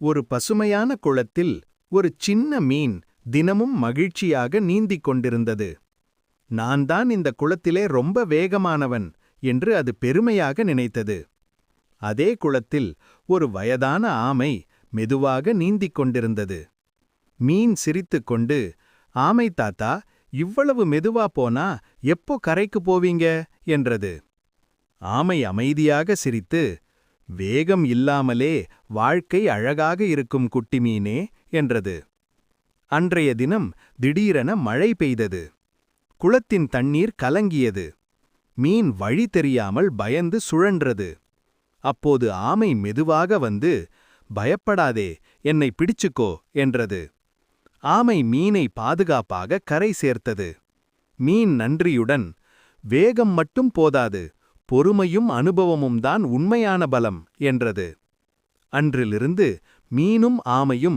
ஒரு பசுமையான குளத்தில் ஒரு சின்ன மீன் தினமும் மகிழ்ச்சியாக நீந்திக் கொண்டிருந்தது. நான் தான் இந்த குளத்திலே ரொம்ப வேகமானவன் என்று அது பெருமையாக நினைத்தது. அதே குளத்தில் ஒரு வயதான ஆமை மெதுவாக நீந்திக் கொண்டிருந்தது. மீன் சிரித்துக்கொண்டு, ஆமை தாத்தா, இவ்வளவு மெதுவா போனா எப்போ கரைக்கு போவீங்க என்றது. ஆமை அமைதியாக சிரித்து, வேகம் இல்லாமலே வாழ்க்கை அழகாக இருக்கும் குட்டி மீனே என்றது. அன்றைய தினம் திடீரென மழை பெய்தது. குளத்தின் தண்ணீர் கலங்கியது. மீன் வழி தெரியாமல் பயந்து சுழன்றது. அப்போது ஆமை மெதுவாக வந்து, பயப்படாதே, என்னை பிடிச்சுக்கோ என்றது. ஆமை மீனை பாதுகாப்பாக கரை சேர்த்தது. மீன் நன்றியுடன், வேகம் மட்டும் போதாது, பொறுமையும் அனுபவமும் தான் உண்மையான பலம் என்றது. அன்றிலிருந்து மீனும் ஆமையும்